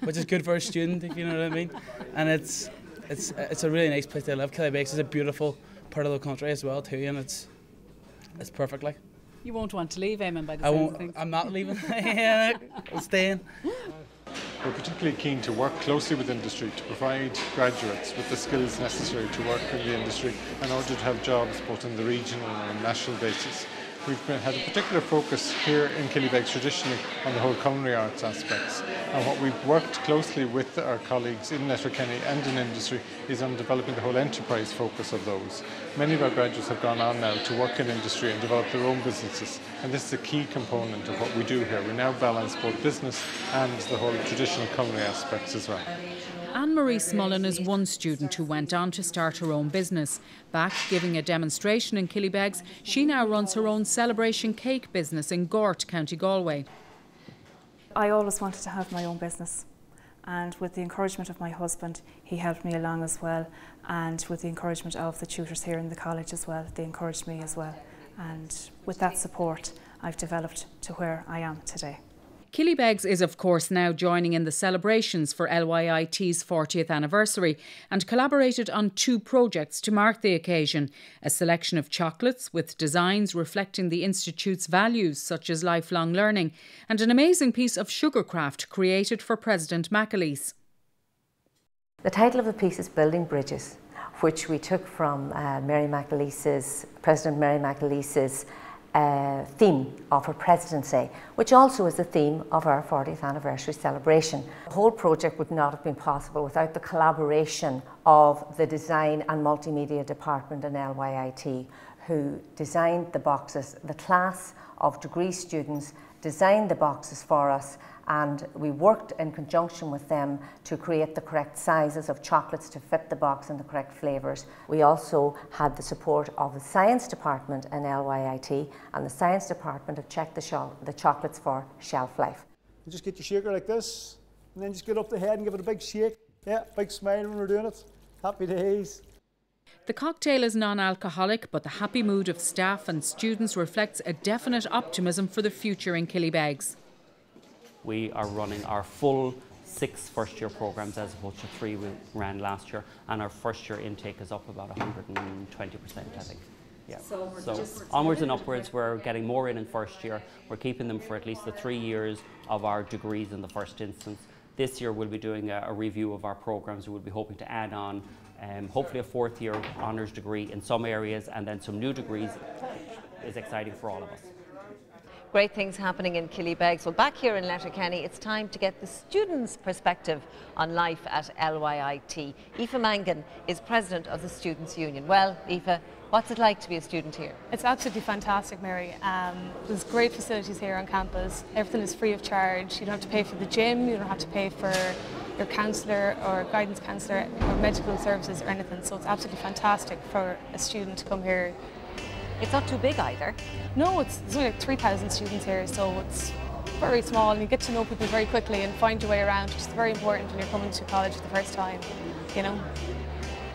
which is good for a student, if you know what I mean. And it's a really nice place to live. Killybegs is a beautiful part of the country as well too, and it's perfect. Like, you won't want to leave, Eamon, by the sounds of things. I'm not leaving. I'm staying. We're particularly keen to work closely with industry to provide graduates with the skills necessary to work in the industry in order to have jobs both in the regional and national basis. We've had a particular focus here in Killybegs traditionally on the whole culinary arts aspects, and what we've worked closely with our colleagues in Letterkenny and in industry is on developing the whole enterprise focus of those. Many of our graduates have gone on now to work in industry and develop their own businesses, and this is a key component of what we do here. We now balance both business and the whole traditional culinary aspects as well. Anne-Marie Smullen is one student who went on to start her own business. Back giving a demonstration in Killybegs, she now runs her own celebration cake business in Gort, County Galway. I always wanted to have my own business, and with the encouragement of my husband, he helped me along as well, and with the encouragement of the tutors here in the college as well, they encouraged me as well, and with that support I've developed to where I am today. Killybegs is of course now joining in the celebrations for LYIT's 40th anniversary and collaborated on 2 projects to mark the occasion. A selection of chocolates with designs reflecting the Institute's values such as lifelong learning, and an amazing piece of sugarcraft created for President McAleese. The title of the piece is Building Bridges, which we took from President Mary McAleese's theme of her presidency, which also is the theme of our 40th anniversary celebration. The whole project would not have been possible without the collaboration of the Design and Multimedia Department in LYIT, who designed the boxes. The class of degree students designed the boxes for us, and we worked in conjunction with them to create the correct sizes of chocolates to fit the box and the correct flavours. We also had the support of the Science Department in LYIT, and the Science Department have checked the chocolates for shelf life. You just get your shaker like this, and then just get up the head and give it a big shake. Yeah, big smile when we're doing it. Happy days. The cocktail is non-alcoholic, but the happy mood of staff and students reflects a definite optimism for the future in Killybegs. We are running our full 6 first-year programmes as opposed to 3 we ran last year, and our first-year intake is up about 120%, I think. Yeah. So onwards and upwards, we're getting more in first year. We're keeping them for at least the 3 years of our degrees in the first instance. This year we'll be doing a review of our programmes. We'll be hoping to add on hopefully a 4th year honours degree in some areas, and then some new degrees. Is exciting for all of us. Great things happening in Killybegs. Well, back here in Letterkenny, it's time to get the students' perspective on life at LYIT. Aoife Mangan is president of the Students' Union. Well, Aoife, what's it like to be a student here? It's absolutely fantastic, Mary. There's great facilities here on campus. Everything is free of charge. You don't have to pay for the gym, you don't have to pay for your counsellor or guidance counsellor or medical services or anything. So it's absolutely fantastic for a student to come here. It's not too big either. No, there's only like 3,000 students here, so it's very small, and you get to know people very quickly and find your way around, which is very important when you're coming to college for the first time, you know.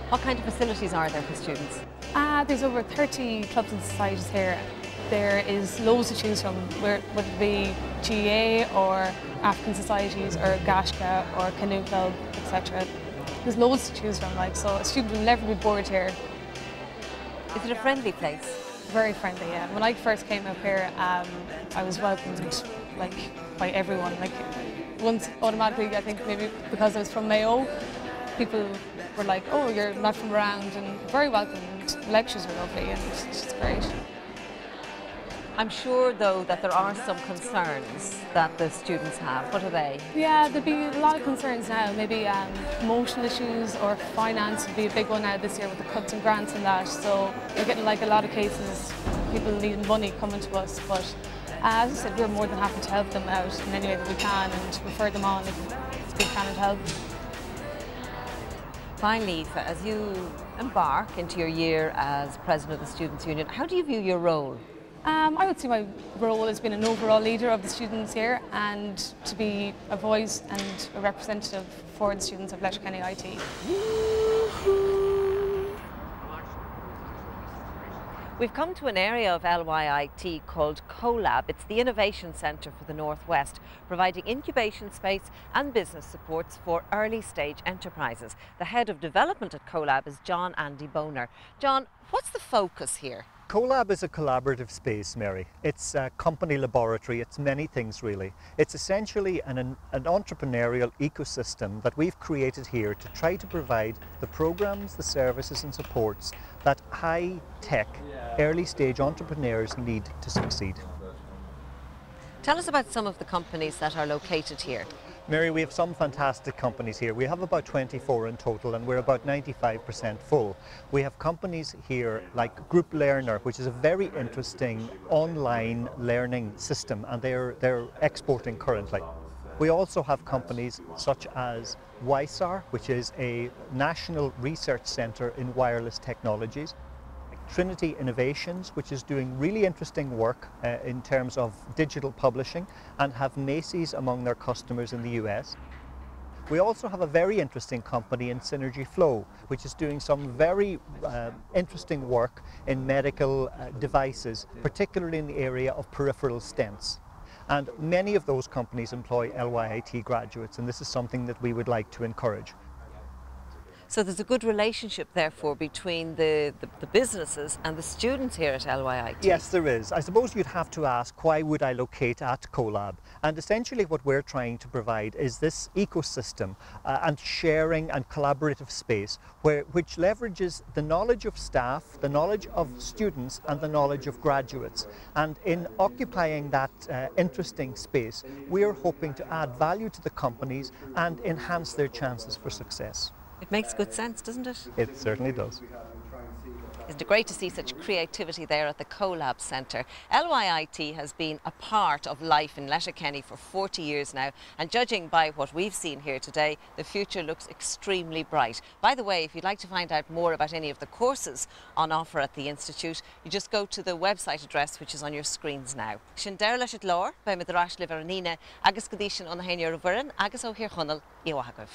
What kind of facilities are there for students? There's over 30 clubs and societies here. There is loads to choose from, whether it be GA or African societies or Gashka or Canoe Club, etc. There's loads to choose from, like, so a student will never be bored here. Is it a friendly place? Very friendly, yeah. When I first came up here, I was welcomed like by everyone. Like, once automatically, I think maybe because I was from Mayo, people were like, "Oh, you're not from around," and very welcomed. The lectures were lovely, and it's just great. I'm sure, though, that there are some concerns that the students have. What are they? Yeah, there'd be a lot of concerns now. Maybe promotional issues or finance would be a big one now this year with the cuts and grants and that. So we're getting like a lot of cases, people needing money coming to us. But as I said, we're more than happy to help them out in any way that we can and refer them on if we can help. Finally, Aoife, as you embark into your year as President of the Students' Union, how do you view your role? I would see my role as being an overall leader of the students here and to be a voice and a representative for the students of Letterkenny IT. We've come to an area of LYIT called CoLab. It's the Innovation Centre for the Northwest, providing incubation space and business supports for early stage enterprises. The head of development at CoLab is John Andy Boner. John, what's the focus here? CoLab is a collaborative space, Mary. It's a company laboratory, it's many things really. It's essentially an entrepreneurial ecosystem that we've created here to try to provide the programs, the services and supports that high-tech, early-stage entrepreneurs need to succeed. Tell us about some of the companies that are located here. Mary, we have some fantastic companies here. We have about 24 in total and we're about 95% full. We have companies here like Group Learner, which is a very interesting online learning system, and they're exporting currently. We also have companies such as WISAR, which is a national research centre in wireless technologies. Trinity Innovations, which is doing really interesting work in terms of digital publishing and have Macy's among their customers in the US. We also have a very interesting company in Synergy Flow, which is doing some very interesting work in medical devices, particularly in the area of peripheral stents. And many of those companies employ LYIT graduates, and this is something that we would like to encourage. So there's a good relationship, therefore, between the businesses and the students here at LYIT? Yes, there is. I suppose you'd have to ask, why would I locate at CoLab? And essentially what we're trying to provide is this ecosystem and sharing and collaborative space which leverages the knowledge of staff, the knowledge of students and the knowledge of graduates. And in occupying that interesting space, we're hoping to add value to the companies and enhance their chances for success. It makes good sense, doesn't it? It certainly does. It's great to see such creativity there at the CoLab Centre. LYIT has been a part of life in Letterkenny for 40 years now, and judging by what we've seen here today, the future looks extremely bright. By the way, if you'd like to find out more about any of the courses on offer at the Institute, you just go to the website address which is on your screens now. Sin deir leis it lár, ba me dras le veranine, agus godísin on hain ar a agus ó hir chonel I wahagov.